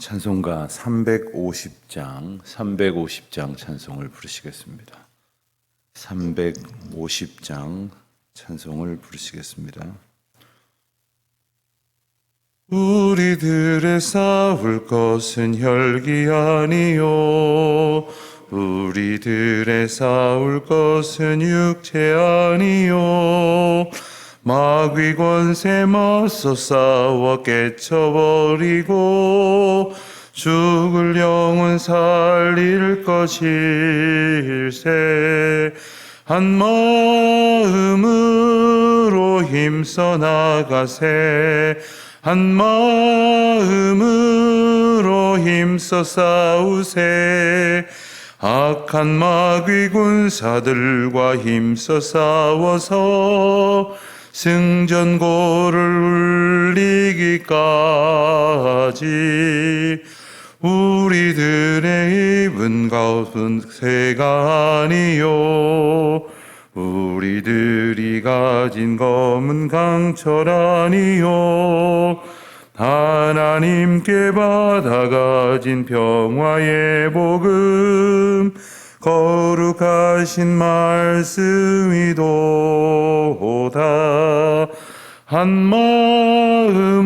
찬송가 350장 찬송을 부르시겠습니다. 350장 찬송을 부르시겠습니다. 우리들의 싸울 것은 혈기 아니요, 우리들의 싸울 것은 육체 아니요, 마귀 권세 맞서 싸워 깨쳐버리고 죽을 영혼 살릴 것일세. 한 마음으로 힘써 나가세, 한 마음으로 힘써 싸우세. 악한 마귀 군사들과 힘써 싸워서 승전고를 울리기까지. 우리들의 입은 가운새가 아니요, 우리들이 가진 검은 강철 아니요, 하나님께 받아가진 평화의 복음, 거룩하신 말씀이도다. 한 마음으로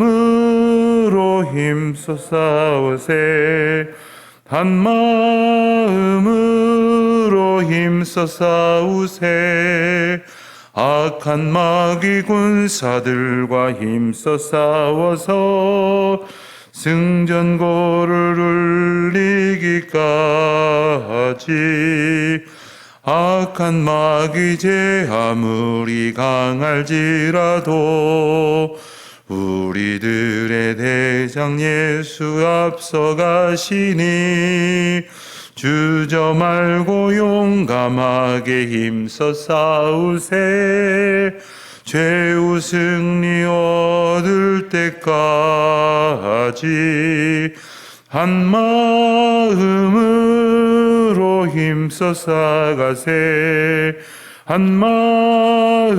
힘써 싸우세, 한 마음으로 힘써 싸우세. 악한 마귀 군사들과 힘써 싸워서 승전고를 울리기까지. 악한 마귀 제 아무리 강할지라도 우리들의 대장 예수 앞서가시니 주저 말고 용감하게 힘써 싸우세. 최후 승리 얻을 때까지. 한 마음으로 힘써 싸가세, 한 마음으로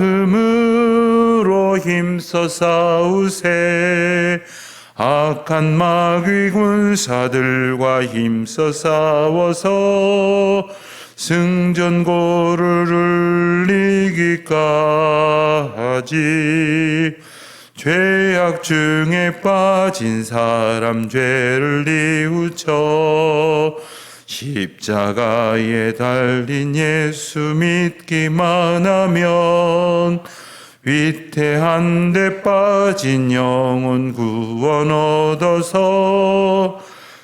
힘써 싸우세. 악한 마귀 군사들과 힘써 싸워서 승전고를 울리기까지. 죄악 중에 빠진 사람 죄를 뉘우쳐 십자가에 달린 예수 믿기만 하면 위태한 데 빠진 영혼 구원 얻어서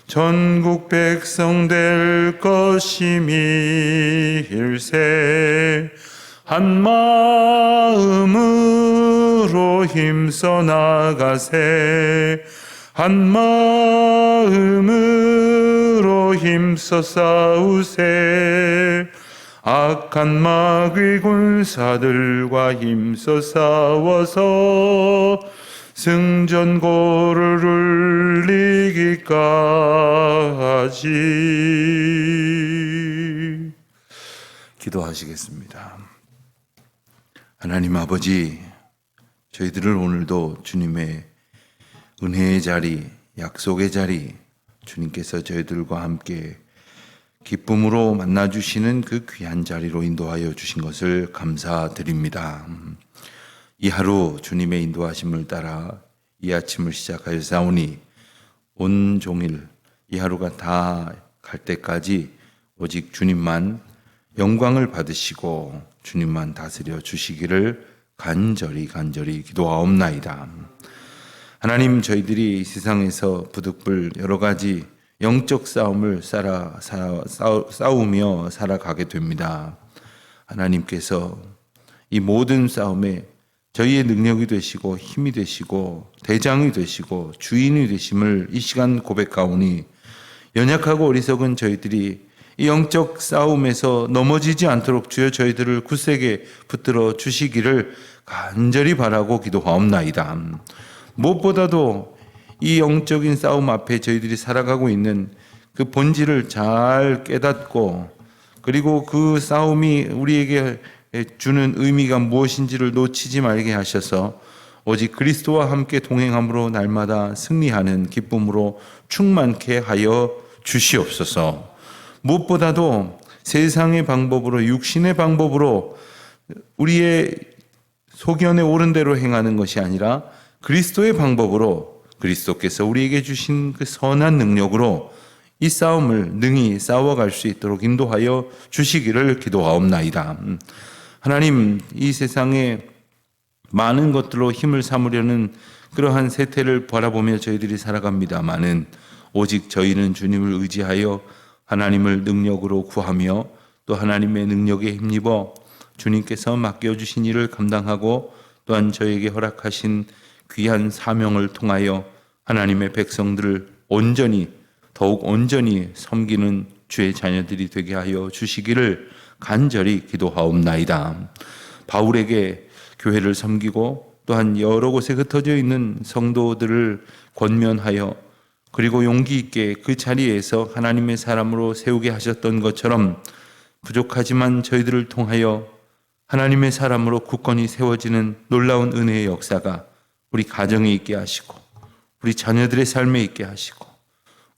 전국 백성 될 것임일세. 한 마음으로 힘써 나가세, 한 마음으로 힘써 싸우세. 악한 마귀 군사들과 힘써 싸워서 승전고를 울리기까지. 기도하시겠습니다. 하나님 아버지, 저희들을 오늘도 주님의 은혜의 자리, 약속의 자리, 주님께서 저희들과 함께 기쁨으로 만나주시는 그 귀한 자리로 인도하여 주신 것을 감사드립니다. 이 하루 주님의 인도하심을 따라 이 아침을 시작하여 싸우니 온종일 이 하루가 다 갈 때까지 오직 주님만 영광을 받으시고 주님만 다스려 주시기를 간절히 기도하옵나이다. 하나님, 저희들이 이 세상에서 부득불 여러 가지 영적 싸움을 싸우며 살아가게 됩니다. 하나님께서 이 모든 싸움에 저희의 능력이 되시고 힘이 되시고 대장이 되시고 주인이 되심을 이 시간 고백하오니 연약하고 어리석은 저희들이 이 영적 싸움에서 넘어지지 않도록 주여 저희들을 굳세게 붙들어 주시기를 간절히 바라고 기도하옵나이다. 무엇보다도 이 영적인 싸움 앞에 저희들이 살아가고 있는 그 본질을 잘 깨닫고, 그리고 그 싸움이 우리에게 주는 의미가 무엇인지를 놓치지 말게 하셔서 오직 그리스도와 함께 동행함으로 날마다 승리하는 기쁨으로 충만케 하여 주시옵소서. 무엇보다도 세상의 방법으로, 육신의 방법으로 우리의 소견에 옳은 대로 행하는 것이 아니라 그리스도의 방법으로, 그리스도께서 우리에게 주신 그 선한 능력으로 이 싸움을 능히 싸워갈 수 있도록 인도하여 주시기를 기도하옵나이다. 하나님, 이 세상에 많은 것들로 힘을 삼으려는 그러한 세태를 바라보며 저희들이 살아갑니다마는 오직 저희는 주님을 의지하여 하나님을 능력으로 구하며 또 하나님의 능력에 힘입어 주님께서 맡겨주신 일을 감당하고 또한 저에게 허락하신 귀한 사명을 통하여 하나님의 백성들을 더욱 온전히 섬기는 주의 자녀들이 되게 하여 주시기를 간절히 기도하옵나이다. 바울에게 교회를 섬기고 또한 여러 곳에 흩어져 있는 성도들을 권면하여 그리고 용기 있게 그 자리에서 하나님의 사람으로 세우게 하셨던 것처럼 부족하지만 저희들을 통하여 하나님의 사람으로 굳건히 세워지는 놀라운 은혜의 역사가 우리 가정에 있게 하시고 우리 자녀들의 삶에 있게 하시고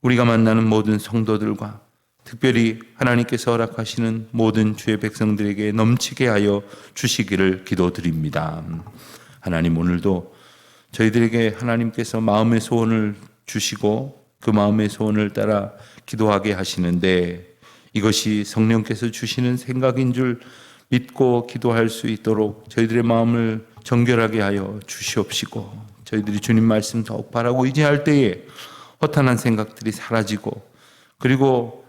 우리가 만나는 모든 성도들과 특별히 하나님께서 허락하시는 모든 주의 백성들에게 넘치게 하여 주시기를 기도드립니다. 하나님, 오늘도 저희들에게 하나님께서 마음의 소원을 주시고 그 마음의 소원을 따라 기도하게 하시는데 이것이 성령께서 주시는 생각인 줄 믿고 기도할 수 있도록 저희들의 마음을 정결하게 하여 주시옵시고 저희들이 주님 말씀 더욱 바라고 의지할 때에 허탄한 생각들이 사라지고 그리고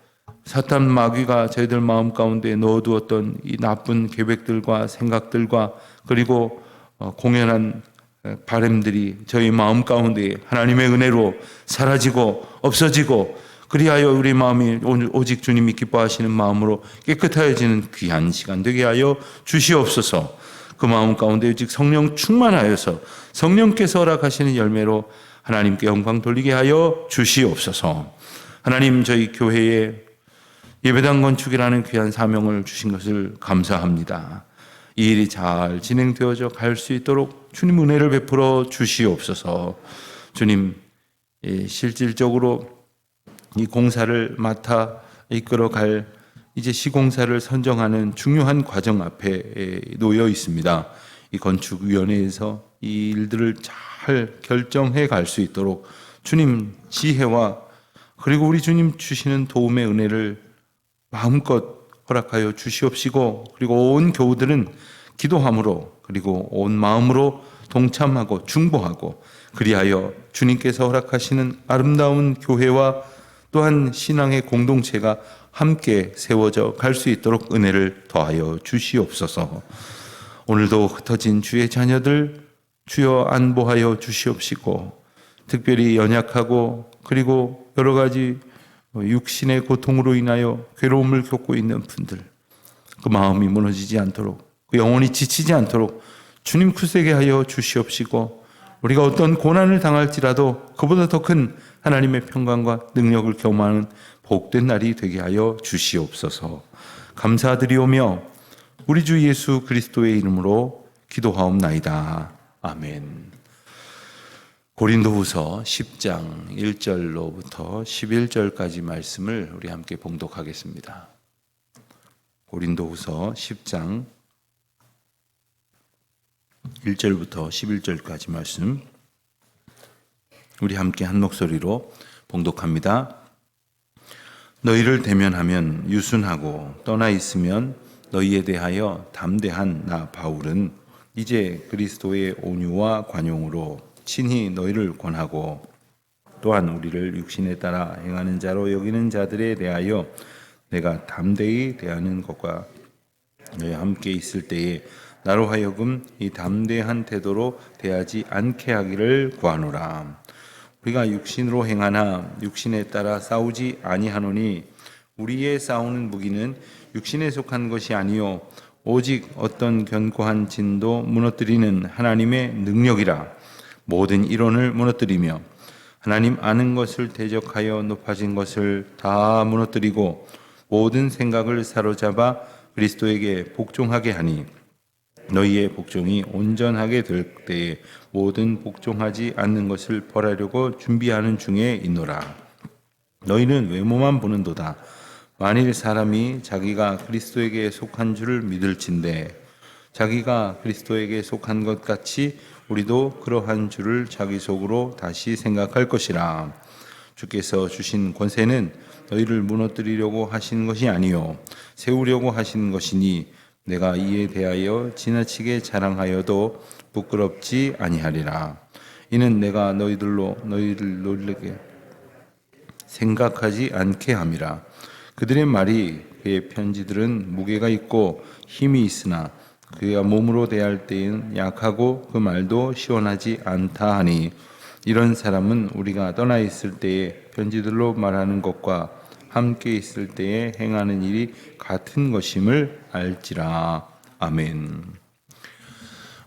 사탄 마귀가 저희들 마음 가운데 넣어두었던 이 나쁜 계획들과 생각들과 그리고 공연한 바람들이 저희 마음 가운데 하나님의 은혜로 사라지고 없어지고 그리하여 우리 마음이 오직 주님이 기뻐하시는 마음으로 깨끗하여지는 귀한 시간 되게 하여 주시옵소서. 그 마음 가운데 오직 성령 충만하여서 성령께서 허락하시는 열매로 하나님께 영광 돌리게 하여 주시옵소서. 하나님, 저희 교회에 예배당 건축이라는 귀한 사명을 주신 것을 감사합니다. 이 일이 잘 진행되어져 갈 수 있도록 주님 은혜를 베풀어 주시옵소서. 주님, 실질적으로 이 공사를 맡아 이끌어갈 이제 시공사를 선정하는 중요한 과정 앞에 놓여 있습니다. 이 건축위원회에서 이 일들을 잘 결정해 갈 수 있도록 주님 지혜와 그리고 우리 주님 주시는 도움의 은혜를 마음껏 허락하여 주시옵시고 그리고 온 교우들은 기도함으로 그리고 온 마음으로 동참하고 중보하고 그리하여 주님께서 허락하시는 아름다운 교회와 또한 신앙의 공동체가 함께 세워져 갈 수 있도록 은혜를 더하여 주시옵소서. 오늘도 흩어진 주의 자녀들 주여 안보하여 주시옵시고 특별히 연약하고 그리고 여러 가지 육신의 고통으로 인하여 괴로움을 겪고 있는 분들 그 마음이 무너지지 않도록 그 영혼이 지치지 않도록 주님 굳세게 하여 주시옵시고 우리가 어떤 고난을 당할지라도 그보다 더 큰 하나님의 평강과 능력을 경험하는 복된 날이 되게 하여 주시옵소서. 감사드리오며 우리 주 예수 그리스도의 이름으로 기도하옵나이다. 아멘. 고린도후서 10장 1절로부터 11절까지 말씀을 우리 함께 봉독하겠습니다. 고린도후서 10장 1절부터 11절까지 말씀 우리 함께 한 목소리로 봉독합니다. 너희를 대면하면 유순하고 떠나 있으면 너희에 대하여 담대한 나 바울은 이제 그리스도의 온유와 관용으로 친히 너희를 권하고 또한 우리를 육신에 따라 행하는 자로 여기는 자들에 대하여 내가 담대히 대하는 것과 너희와 함께 있을 때에 나로 하여금 이 담대한 태도로 대하지 않게 하기를 구하노라. 우리가 육신으로 행하나 육신에 따라 싸우지 아니하노니 우리의 싸우는 무기는 육신에 속한 것이 아니요 오직 어떤 견고한 진도 무너뜨리는 하나님의 능력이라. 모든 이론을 무너뜨리며 하나님 아는 것을 대적하여 높아진 것을 다 무너뜨리고 모든 생각을 사로잡아 그리스도에게 복종하게 하니 너희의 복종이 온전하게 될 때에 모든 복종하지 않는 것을 벌하려고 준비하는 중에 있노라. 너희는 외모만 보는도다. 만일 사람이 자기가 그리스도에게 속한 줄을 믿을진대 자기가 그리스도에게 속한 것 같이 우리도 그러한 줄을 자기 속으로 다시 생각할 것이라. 주께서 주신 권세는 너희를 무너뜨리려고 하신 것이 아니요 세우려고 하신 것이니 내가 이에 대하여 지나치게 자랑하여도 부끄럽지 아니하리라. 이는 내가 너희를 놀라게 생각하지 않게 함이라. 그들의 말이 그의 편지들은 무게가 있고 힘이 있으나 그가 몸으로 대할 때엔 약하고 그 말도 시원하지 않다 하니 이런 사람은 우리가 떠나 있을 때에 편지들로 말하는 것과 함께 있을 때에 행하는 일이 같은 것임을 알지라. 아멘.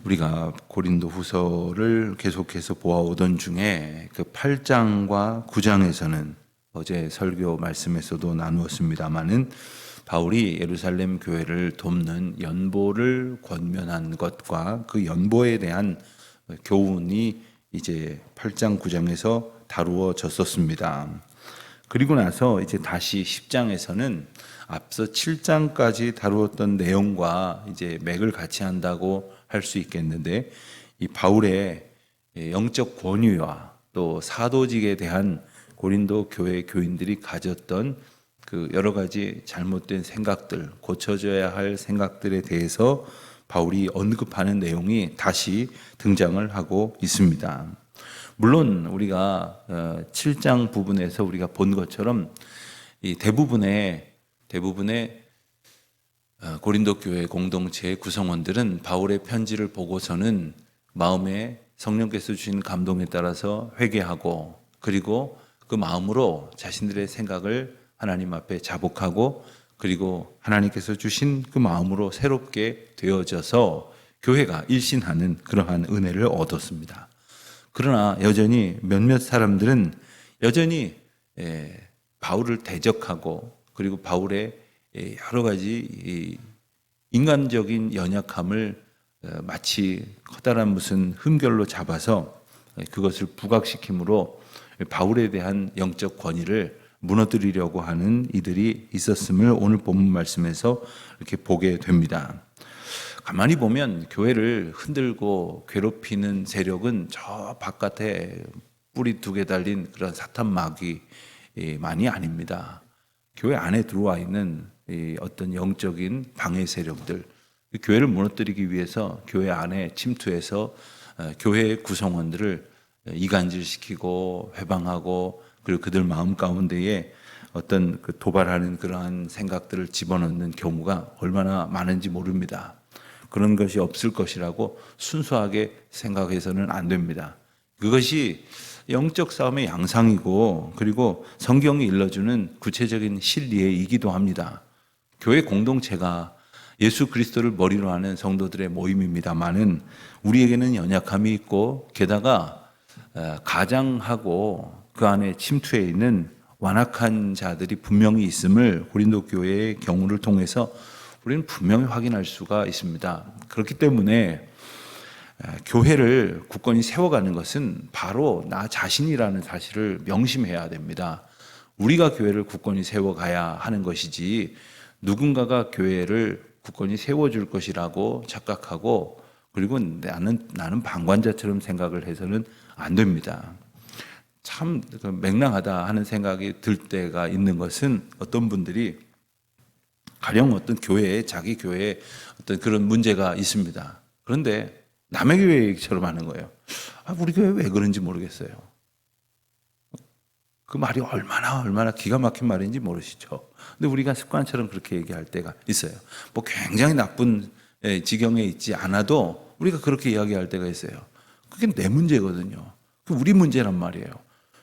우리가 고린도 후서를 계속해서 보아오던 중에 그 8장과 9장에서는 어제 설교 말씀에서도 나누었습니다마는 바울이 예루살렘 교회를 돕는 연보를 권면한 것과 그 연보에 대한 교훈이 이제 8장 9장에서 다루어졌었습니다. 그리고 나서 이제 다시 10장에서는 앞서 7장까지 다루었던 내용과 이제 맥을 같이 한다고 할 수 있겠는데 이 바울의 영적 권위와 또 사도직에 대한 고린도 교회 교인들이 가졌던 그 여러 가지 잘못된 생각들, 고쳐져야 할 생각들에 대해서 바울이 언급하는 내용이 다시 등장을 하고 있습니다. 물론 우리가 7장 부분에서 우리가 본 것처럼 이 대부분의 고린도 교회 공동체의 구성원들은 바울의 편지를 보고서는 마음에 성령께서 주신 감동에 따라서 회개하고 그리고 그 마음으로 자신들의 생각을 하나님 앞에 자복하고 그리고 하나님께서 주신 그 마음으로 새롭게 되어져서 교회가 일신하는 그러한 은혜를 얻었습니다. 그러나 여전히 몇몇 사람들은 여전히 바울을 대적하고 그리고 바울의 여러 가지 인간적인 연약함을 마치 커다란 무슨 흠결로 잡아서 그것을 부각시킴으로 바울에 대한 영적 권위를 무너뜨리려고 하는 이들이 있었음을 오늘 본문 말씀에서 이렇게 보게 됩니다. 가만히 보면 교회를 흔들고 괴롭히는 세력은 저 바깥에 뿌리 2개 달린 그런 사탄 마귀만이 아닙니다. 교회 안에 들어와 있는 어떤 영적인 방해 세력들, 교회를 무너뜨리기 위해서 교회 안에 침투해서 교회의 구성원들을 이간질시키고 회방하고 그리고 그들 마음 가운데에 어떤 그 도발하는 그러한 생각들을 집어넣는 경우가 얼마나 많은지 모릅니다. 그런 것이 없을 것이라고 순수하게 생각해서는 안 됩니다. 그것이 영적 싸움의 양상이고 그리고 성경이 일러주는 구체적인 실리이기도 합니다. 교회 공동체가 예수 그리스도를 머리로 하는 성도들의 모임입니다만은 우리에게는 연약함이 있고 게다가 가장하고 그 안에 침투해 있는 완악한 자들이 분명히 있음을 고린도 교회의 경우를 통해서 우리는 분명히 확인할 수가 있습니다. 그렇기 때문에 교회를 굳건히 세워가는 것은 바로 나 자신이라는 사실을 명심해야 됩니다. 우리가 교회를 굳건히 세워가야 하는 것이지 누군가가 교회를 굳건히 세워줄 것이라고 착각하고 그리고 나는 방관자처럼 생각을 해서는 안 됩니다. 참 맹랑하다 하는 생각이 들 때가 있는 것은 어떤 분들이 가령 어떤 교회에 자기 교회에 어떤 그런 문제가 있습니다. 그런데 남의 교회 얘기처럼 하는 거예요. 우리 교회 왜 그런지 모르겠어요. 그 말이 얼마나 기가 막힌 말인지 모르시죠. 근데 우리가 습관처럼 그렇게 얘기할 때가 있어요. 뭐 굉장히 나쁜 지경에 있지 않아도 우리가 그렇게 이야기할 때가 있어요. 그게 내 문제거든요. 그게 우리 문제란 말이에요.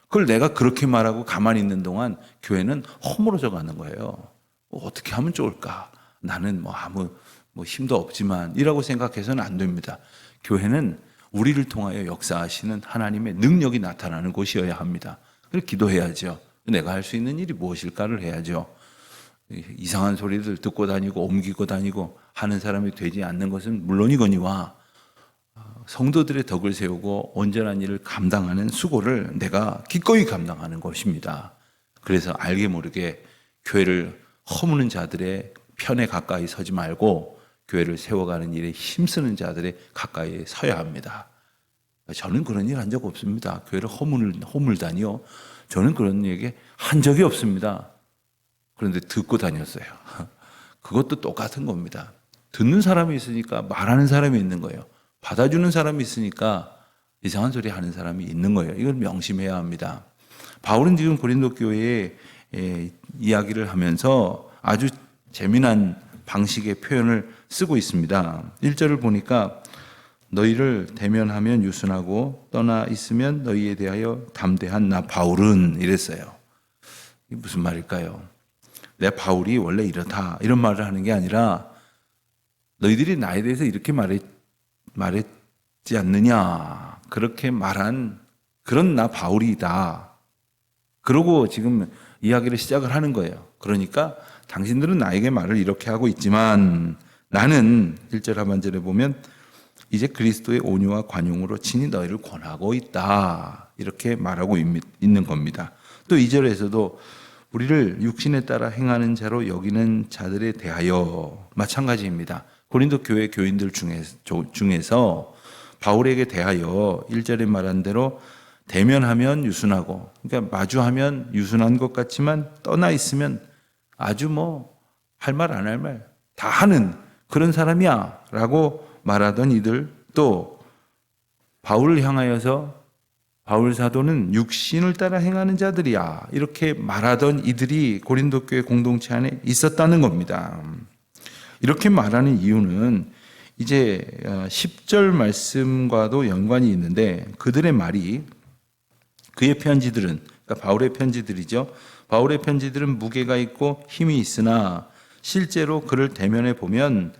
그걸 내가 그렇게 말하고 가만히 있는 동안 교회는 허물어져 가는 거예요. 어떻게 하면 좋을까? 나는 아무 힘도 없지만 이라고 생각해서는 안 됩니다. 교회는 우리를 통하여 역사하시는 하나님의 능력이 나타나는 곳이어야 합니다. 그래서 기도해야죠. 내가 할 수 있는 일이 무엇일까를 해야죠. 이상한 소리들 듣고 다니고 옮기고 다니고 하는 사람이 되지 않는 것은 물론이거니와 성도들의 덕을 세우고 온전한 일을 감당하는 수고를 내가 기꺼이 감당하는 것입니다. 그래서 알게 모르게 교회를 허무는 자들의 편에 가까이 서지 말고 교회를 세워가는 일에 힘쓰는 자들의 가까이 서야 합니다. 저는 그런 일 한 적 없습니다. 교회를 허물다니요. 저는 그런 얘기 한 적이 없습니다. 그런데 듣고 다녔어요. 그것도 똑같은 겁니다. 듣는 사람이 있으니까 말하는 사람이 있는 거예요. 받아주는 사람이 있으니까 이상한 소리 하는 사람이 있는 거예요. 이걸 명심해야 합니다. 바울은 지금 고린도 교회에 이야기를 하면서 아주 재미난 방식의 표현을 쓰고 있습니다. 1절을 보니까 너희를 대면하면 유순하고 떠나 있으면 너희에 대하여 담대한 나 바울은 이랬어요. 이게 무슨 말일까요? 내 바울이 원래 이렇다 이런 말을 하는 게 아니라 너희들이 나에 대해서 이렇게 말했지 않느냐 그렇게 말한 그런 나 바울이다. 그러고 지금 이야기를 시작을 하는 거예요. 그러니까 당신들은 나에게 말을 이렇게 하고 있지만 나는 1절 하반절에 보면 이제 그리스도의 온유와 관용으로 친히 너희를 권하고 있다. 이렇게 말하고 있는 겁니다. 또 2절에서도 우리를 육신에 따라 행하는 자로 여기는 자들에 대하여 마찬가지입니다. 고린도 교회 교인들 중에서 바울에게 대하여 1절에 말한 대로 대면하면 유순하고 그러니까 마주하면 유순한 것 같지만 떠나 있으면 아주 할 말 안 할 말 다 하는 그런 사람이야 라고 말하던 이들 또 바울을 향하여서 바울 사도는 육신을 따라 행하는 자들이야 이렇게 말하던 이들이 고린도 교회 공동체 안에 있었다는 겁니다. 이렇게 말하는 이유는 이제 10절 말씀과도 연관이 있는데 그들의 말이 그의 편지들은 그러니까 바울의 편지들이죠. 바울의 편지들은 무게가 있고 힘이 있으나 실제로 그를 대면해 보면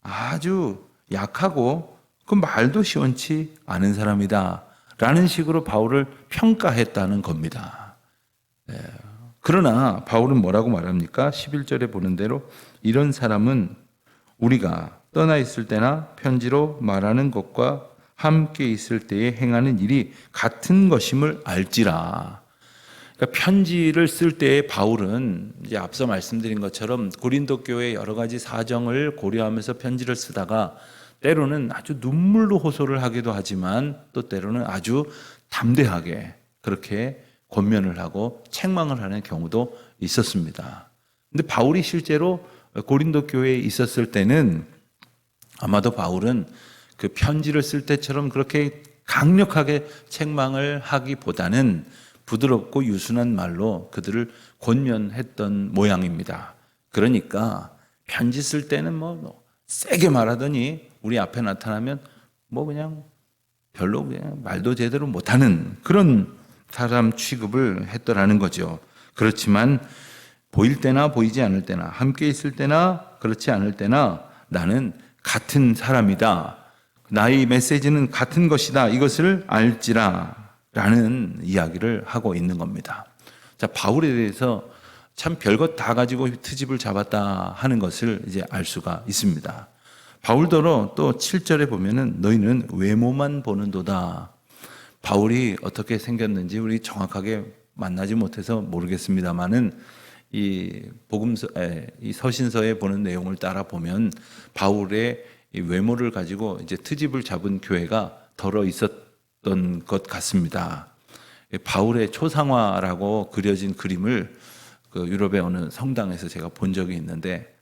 아주 약하고 그 말도 시원치 않은 사람이다 라는 식으로 바울을 평가했다는 겁니다. 그러나 바울은 뭐라고 말합니까? 11절에 보는 대로 이런 사람은 우리가 떠나 있을 때나 편지로 말하는 것과 함께 있을 때에 행하는 일이 같은 것임을 알지라. 그러니까 편지를 쓸 때에 바울은 이제 앞서 말씀드린 것처럼 고린도 교회의 여러 가지 사정을 고려하면서 편지를 쓰다가 때로는 아주 눈물로 호소를 하기도 하지만 또 때로는 아주 담대하게 그렇게 권면을 하고 책망을 하는 경우도 있었습니다. 근데 바울이 실제로 고린도 교회에 있었을 때는 아마도 바울은 그 편지를 쓸 때처럼 그렇게 강력하게 책망을 하기보다는 부드럽고 유순한 말로 그들을 권면했던 모양입니다. 그러니까 편지 쓸 때는 세게 말하더니 우리 앞에 나타나면 그냥 별로 그냥 말도 제대로 못하는 그런 사람 취급을 했더라는 거죠. 그렇지만 보일 때나 보이지 않을 때나 함께 있을 때나 그렇지 않을 때나 나는 같은 사람이다. 나의 메시지는 같은 것이다. 이것을 알지라 라는 이야기를 하고 있는 겁니다. 자, 바울에 대해서 참 별것 다 가지고 트집을 잡았다 하는 것을 이제 알 수가 있습니다. 바울더러 또 7절에 보면은 너희는 외모만 보는도다. 바울이 어떻게 생겼는지 우리 정확하게 만나지 못해서 모르겠습니다만은 이 복음서, 이 서신서에 보는 내용을 따라 보면 바울의 이 외모를 가지고 이제 트집을 잡은 교회가 덜어 있었던 것 같습니다. 바울의 초상화라고 그려진 그림을 그 유럽의 어느 성당에서 제가 본 적이 있는데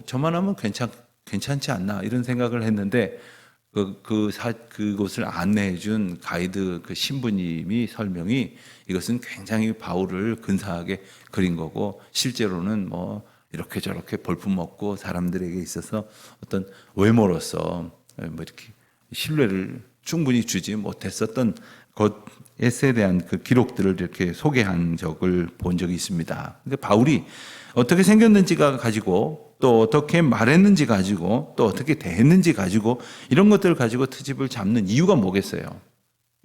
저만 하면 괜찮지 않나 이런 생각을 했는데 그곳을 안내해 준 가이드 그 신부님이 설명이 이것은 굉장히 바울을 근사하게 그린 거고 실제로는 이렇게 저렇게 볼품없고 사람들에게 있어서 어떤 외모로서 이렇게 신뢰를 충분히 주지 못했었던 것에 대한 그 기록들을 이렇게 소개한 적을 본 적이 있습니다. 근데 바울이 어떻게 생겼는지가 가지고 또 어떻게 말했는지 가지고 또 어떻게 대했는지 가지고 이런 것들을 가지고 트집을 잡는 이유가 뭐겠어요?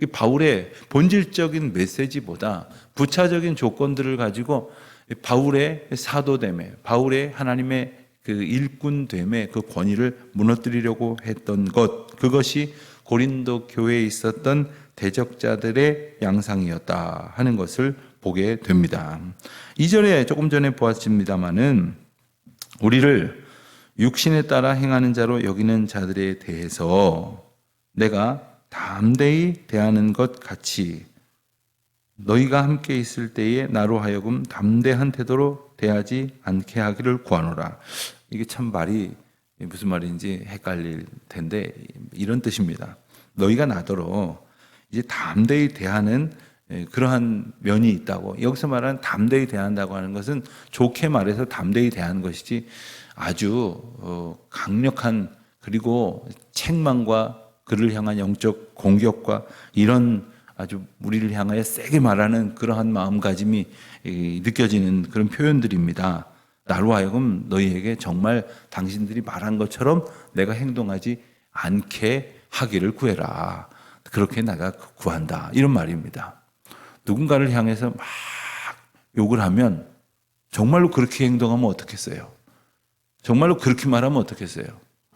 이 바울의 본질적인 메시지보다 부차적인 조건들을 가지고 바울의 사도됨에, 바울의 하나님의 그 일꾼됨의 그 권위를 무너뜨리려고 했던 것, 그것이 고린도 교회에 있었던 대적자들의 양상이었다 하는 것을 보게 됩니다. 2절에 조금 전에 보았습니다마는 우리를 육신에 따라 행하는 자로 여기는 자들에 대해서 내가 담대히 대하는 것 같이 너희가 함께 있을 때에 나로 하여금 담대한 태도로 대하지 않게 하기를 구하노라. 이게 참 말이 무슨 말인지 헷갈릴 텐데 이런 뜻입니다. 너희가 나더러 이제 담대히 대하는 그러한 면이 있다고. 여기서 말하는 담대히 대한다고 하는 것은 좋게 말해서 담대히 대하는 것이지 아주 강력한 그리고 책망과 그를 향한 영적 공격과 이런 아주 우리를 향하여 세게 말하는 그러한 마음가짐이 느껴지는 그런 표현들입니다. 나로 하여금 너희에게 정말 당신들이 말한 것처럼 내가 행동하지 않게 하기를 구해라. 그렇게 내가 구한다. 이런 말입니다. 누군가를 향해서 막 욕을 하면 정말로 그렇게 행동하면 어떻겠어요? 정말로 그렇게 말하면 어떻겠어요?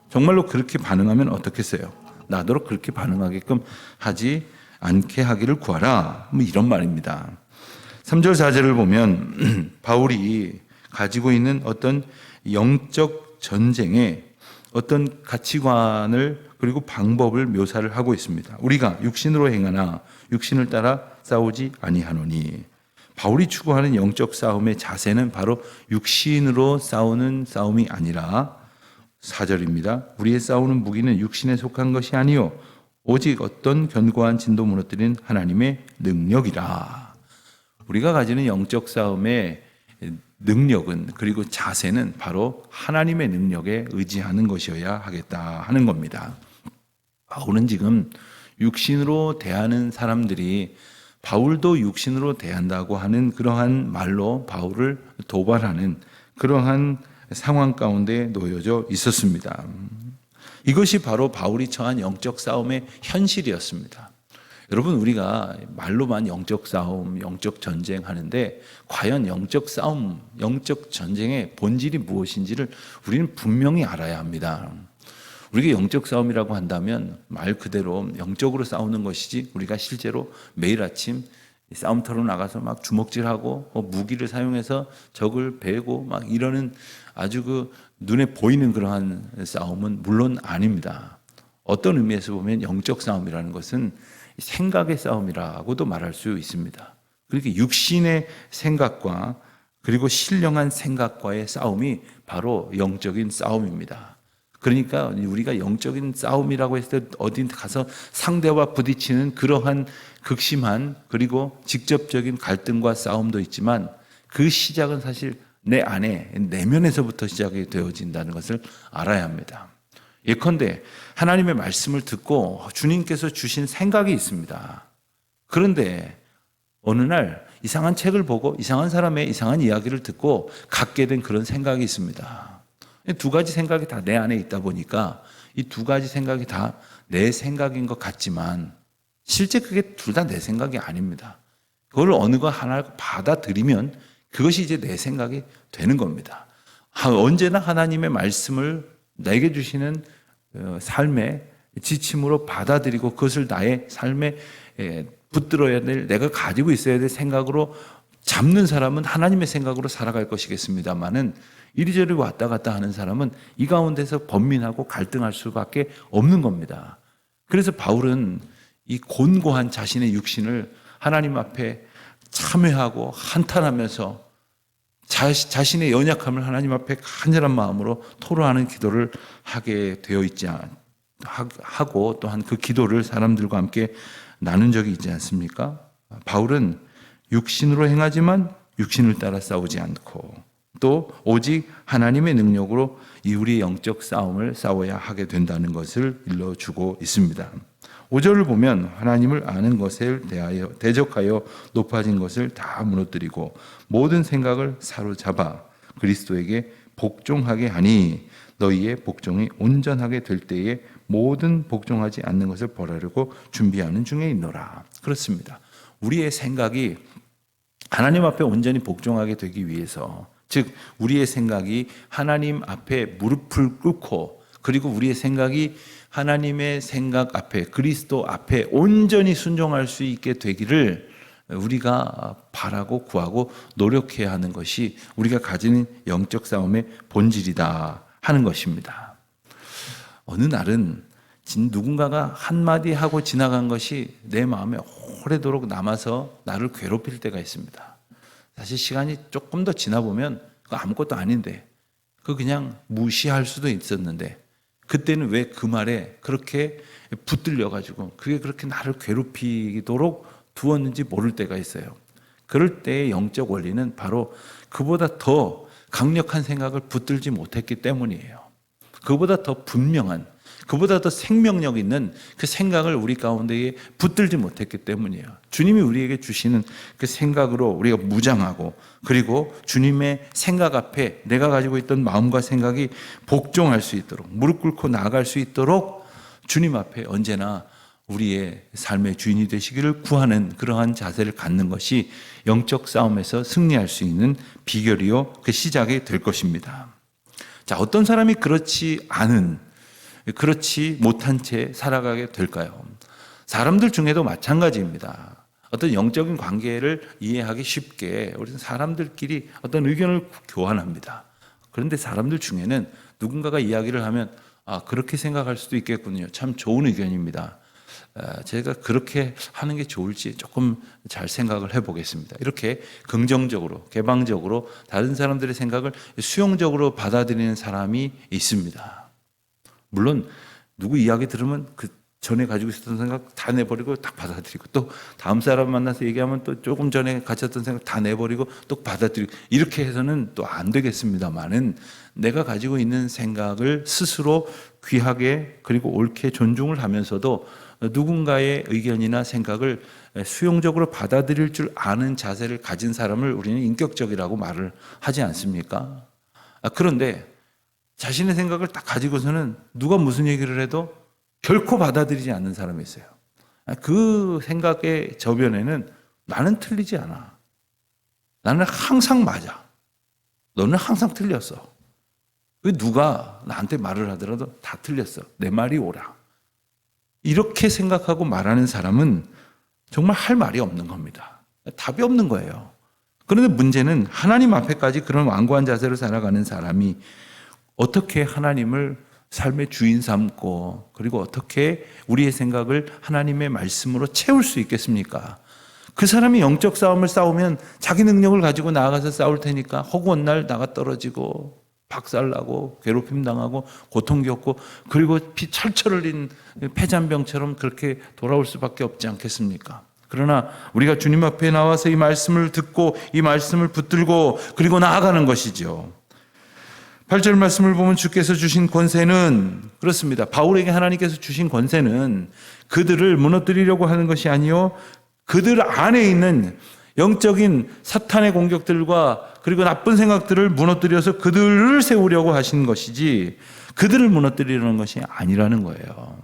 정말로 그렇게 반응하면 어떻겠어요? 나더러 그렇게 반응하게끔 하지 않게 하기를 구하라. 뭐 이런 말입니다. 3절 4절을 보면 바울이 가지고 있는 어떤 영적 전쟁의 어떤 가치관을 그리고 방법을 묘사를 하고 있습니다. 우리가 육신으로 행하나 육신을 따라 싸우지 아니하노니. 바울이 추구하는 영적 싸움의 자세는 바로 육신으로 싸우는 싸움이 아니라 4절입니다. 우리의 싸우는 무기는 육신에 속한 것이 아니요 오직 어떤 견고한 진도 무너뜨린 하나님의 능력이라. 우리가 가지는 영적 싸움의 능력은 그리고 자세는 바로 하나님의 능력에 의지하는 것이어야 하겠다 하는 겁니다. 바울은 지금 육신으로 대하는 사람들이 바울도 육신으로 대한다고 하는 그러한 말로 바울을 도발하는 그러한 상황 가운데 놓여져 있었습니다. 이것이 바로 바울이 처한 영적 싸움의 현실이었습니다. 여러분, 우리가 말로만 영적 싸움, 영적 전쟁 하는데 과연 영적 싸움, 영적 전쟁의 본질이 무엇인지를 우리는 분명히 알아야 합니다. 우리가 영적 싸움이라고 한다면 말 그대로 영적으로 싸우는 것이지 우리가 실제로 매일 아침 싸움터로 나가서 막 주먹질하고 무기를 사용해서 적을 베고 막 이러는 아주 그 눈에 보이는 그러한 싸움은 물론 아닙니다. 어떤 의미에서 보면 영적 싸움이라는 것은 생각의 싸움이라고도 말할 수 있습니다. 그렇게 육신의 생각과 그리고 신령한 생각과의 싸움이 바로 영적인 싸움입니다. 그러니까 우리가 영적인 싸움이라고 했을 때 어디 가서 상대와 부딪히는 그러한 극심한 그리고 직접적인 갈등과 싸움도 있지만 그 시작은 사실 내 안에 내면에서부터 시작이 되어진다는 것을 알아야 합니다. 예컨대 하나님의 말씀을 듣고 주님께서 주신 생각이 있습니다. 그런데 어느 날 이상한 책을 보고 이상한 사람의 이상한 이야기를 듣고 갖게 된 그런 생각이 있습니다. 두 가지 생각이 다 내 안에 있다 보니까 이 두 가지 생각이 다 내 생각인 것 같지만 실제 그게 둘 다 내 생각이 아닙니다. 그걸 어느 거 하나 받아들이면 그것이 이제 내 생각이 되는 겁니다. 언제나 하나님의 말씀을 내게 주시는 삶의 지침으로 받아들이고 그것을 나의 삶에 붙들어야 될, 내가 가지고 있어야 될 생각으로 잡는 사람은 하나님의 생각으로 살아갈 것이겠습니다만은 이리저리 왔다 갔다 하는 사람은 이 가운데서 번민하고 갈등할 수밖에 없는 겁니다. 그래서 바울은 이 곤고한 자신의 육신을 하나님 앞에 참회하고 한탄하면서 자신의 연약함을 하나님 앞에 간절한 마음으로 토로하는 기도를 하게 되어 있지 하고 또한 그 기도를 사람들과 함께 나눈 적이 있지 않습니까? 바울은 육신으로 행하지만 육신을 따라 싸우지 않고 또 오직 하나님의 능력으로 이 우리의 영적 싸움을 싸워야 하게 된다는 것을 일러주고 있습니다. 5절을 보면 하나님을 아는 것에 대하여 대적하여 높아진 것을 다 무너뜨리고 모든 생각을 사로잡아 그리스도에게 복종하게 하니 너희의 복종이 온전하게 될 때에 모든 복종하지 않는 것을 벌하려고 준비하는 중에 있노라. 그렇습니다. 우리의 생각이 하나님 앞에 온전히 복종하게 되기 위해서, 즉 우리의 생각이 하나님 앞에 무릎을 꿇고, 그리고 우리의 생각이 하나님의 생각 앞에, 그리스도 앞에 온전히 순종할 수 있게 되기를 우리가 바라고 구하고 노력해야 하는 것이 우리가 가지는 영적 싸움의 본질이다 하는 것입니다. 어느 날은 누군가가 한마디 하고 지나간 것이 내 마음에 오래도록 남아서 나를 괴롭힐 때가 있습니다. 사실 시간이 조금 더 지나보면 그거 아무것도 아닌데, 그거 그냥 무시할 수도 있었는데, 그때는 왜 그 말에 그렇게 붙들려가지고 그게 그렇게 나를 괴롭히도록 두었는지 모를 때가 있어요. 그럴 때의 영적 원리는 바로 그보다 더 강력한 생각을 붙들지 못했기 때문이에요. 그보다 더 분명한, 그보다 더 생명력 있는 그 생각을 우리 가운데에 붙들지 못했기 때문이에요. 주님이 우리에게 주시는 그 생각으로 우리가 무장하고, 그리고 주님의 생각 앞에 내가 가지고 있던 마음과 생각이 복종할 수 있도록, 무릎 꿇고 나아갈 수 있도록 주님 앞에 언제나 우리의 삶의 주인이 되시기를 구하는 그러한 자세를 갖는 것이 영적 싸움에서 승리할 수 있는 비결이요, 그 시작이 될 것입니다. 자, 어떤 사람이 그렇지 못한 채 살아가게 될까요? 사람들 중에도 마찬가지입니다. 어떤 영적인 관계를 이해하기 쉽게 우리는 사람들끼리 어떤 의견을 교환합니다. 그런데 사람들 중에는 누군가가 이야기를 하면 그렇게 생각할 수도 있겠군요. 참 좋은 의견입니다. 제가 그렇게 하는 게 좋을지 조금 잘 생각을 해보겠습니다. 이렇게 긍정적으로, 개방적으로 다른 사람들의 생각을 수용적으로 받아들이는 사람이 있습니다. 물론 누구 이야기 들으면 그 전에 가지고 있었던 생각 다 내버리고 딱 받아들이고, 또 다음 사람 만나서 얘기하면 또 조금 전에 가졌던 생각 다 내버리고 또 받아들이고, 이렇게 해서는 또 안 되겠습니다만은, 내가 가지고 있는 생각을 스스로 귀하게 그리고 옳게 존중을 하면서도 누군가의 의견이나 생각을 수용적으로 받아들일 줄 아는 자세를 가진 사람을 우리는 인격적이라고 말을 하지 않습니까? 그런데 자신의 생각을 딱 가지고서는 누가 무슨 얘기를 해도 결코 받아들이지 않는 사람이 있어요. 그 생각의 저변에는 나는 틀리지 않아. 나는 항상 맞아. 너는 항상 틀렸어. 누가 나한테 말을 하더라도 다 틀렸어. 내 말이 옳아. 이렇게 생각하고 말하는 사람은 정말 할 말이 없는 겁니다. 답이 없는 거예요. 그런데 문제는 하나님 앞에까지 그런 완고한 자세로 살아가는 사람이 어떻게 하나님을 삶의 주인 삼고, 그리고 어떻게 우리의 생각을 하나님의 말씀으로 채울 수 있겠습니까? 그 사람이 영적 싸움을 싸우면 자기 능력을 가지고 나아가서 싸울 테니까 허구한 날 나가 떨어지고 박살나고 괴롭힘 당하고 고통 겪고, 그리고 피 철철 흘린 폐잔병처럼 그렇게 돌아올 수밖에 없지 않겠습니까? 그러나 우리가 주님 앞에 나와서 이 말씀을 듣고 이 말씀을 붙들고 그리고 나아가는 것이죠. 8절 말씀을 보면 주께서 주신 권세는, 그렇습니다, 바울에게 하나님께서 주신 권세는 그들을 무너뜨리려고 하는 것이 아니요, 그들 안에 있는 영적인 사탄의 공격들과 그리고 나쁜 생각들을 무너뜨려서 그들을 세우려고 하신 것이지 그들을 무너뜨리려는 것이 아니라는 거예요.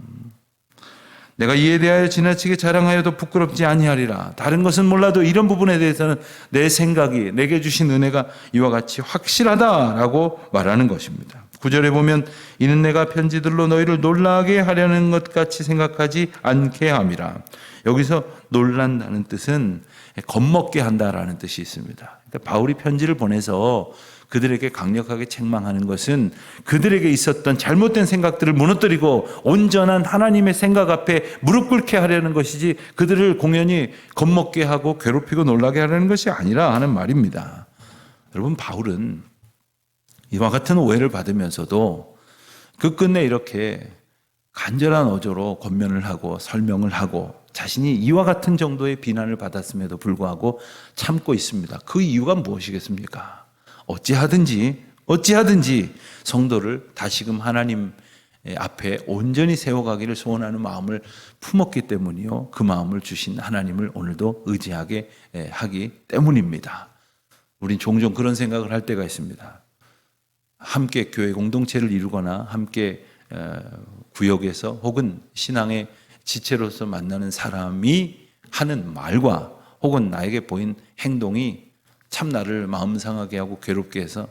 내가 이에 대하여 지나치게 자랑하여도 부끄럽지 아니하리라. 다른 것은 몰라도 이런 부분에 대해서는 내 생각이, 내게 주신 은혜가 이와 같이 확실하다라고 말하는 것입니다. 9절에 보면 이는 내가 편지들로 너희를 놀라게 하려는 것 같이 생각하지 않게 함이라. 여기서 놀란다는 뜻은 겁먹게 한다라는 뜻이 있습니다. 그러니까 바울이 편지를 보내서 그들에게 강력하게 책망하는 것은 그들에게 있었던 잘못된 생각들을 무너뜨리고 온전한 하나님의 생각 앞에 무릎 꿇게 하려는 것이지 그들을 공연히 겁먹게 하고 괴롭히고 놀라게 하려는 것이 아니라 하는 말입니다. 여러분, 바울은 이와 같은 오해를 받으면서도 그 끝내 이렇게 간절한 어조로 권면을 하고 설명을 하고 자신이 이와 같은 정도의 비난을 받았음에도 불구하고 참고 있습니다. 그 이유가 무엇이겠습니까? 어찌하든지 성도를 다시금 하나님 앞에 온전히 세워가기를 소원하는 마음을 품었기 때문이요, 그 마음을 주신 하나님을 오늘도 의지하게 하기 때문입니다. 우린 종종 그런 생각을 할 때가 있습니다. 함께 교회 공동체를 이루거나 함께 구역에서 혹은 신앙의 지체로서 만나는 사람이 하는 말과 혹은 나에게 보인 행동이 참 나를 마음 상하게 하고 괴롭게 해서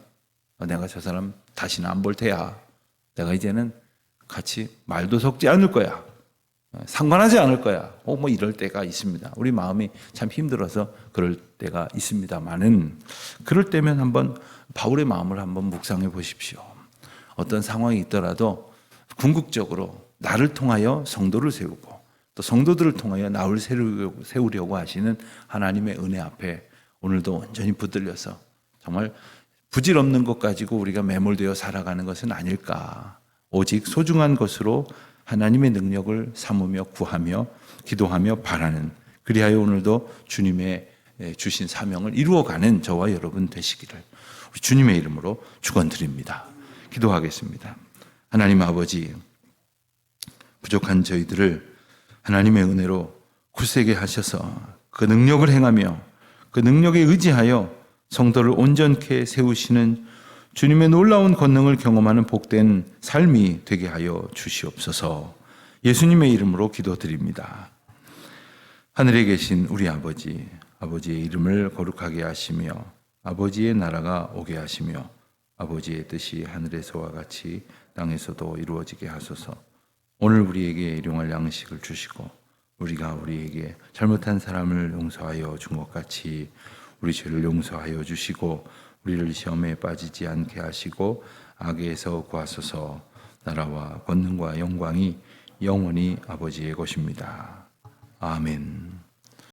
내가 저 사람 다시는 안 볼 테야. 내가 이제는 같이 말도 섞지 않을 거야. 상관하지 않을 거야. 뭐 이럴 때가 있습니다. 우리 마음이 참 힘들어서 그럴 때가 있습니다만은 그럴 때면 한번 바울의 마음을 한번 묵상해 보십시오. 어떤 상황이 있더라도 궁극적으로 나를 통하여 성도를 세우고 또 성도들을 통하여 나를 세우려고 하시는 하나님의 은혜 앞에 오늘도 온전히 붙들려서 정말 부질없는 것 가지고 우리가 매몰되어 살아가는 것은 아닐까. 오직 소중한 것으로 하나님의 능력을 삼으며 구하며 기도하며 바라는, 그리하여 오늘도 주님의 주신 사명을 이루어가는 저와 여러분 되시기를 우리 주님의 이름으로 축원드립니다. 기도하겠습니다. 하나님 아버지, 부족한 저희들을 하나님의 은혜로 굳세게 하셔서 그 능력을 행하며 그 능력에 의지하여 성도를 온전케 세우시는 주님의 놀라운 권능을 경험하는 복된 삶이 되게 하여 주시옵소서. 예수님의 이름으로 기도드립니다. 하늘에 계신 우리 아버지, 아버지의 이름을 거룩하게 하시며 아버지의 나라가 오게 하시며 아버지의 뜻이 하늘에서와 같이 땅에서도 이루어지게 하소서. 오늘 우리에게 일용할 양식을 주시고 우리가 우리에게 잘못한 사람을 용서하여 준 것 같이 우리 죄를 용서하여 주시고 우리를 시험에 빠지지 않게 하시고 악에서 구하소서. 나라와 권능과 영광이 영원히 아버지의 것입니다. 아멘.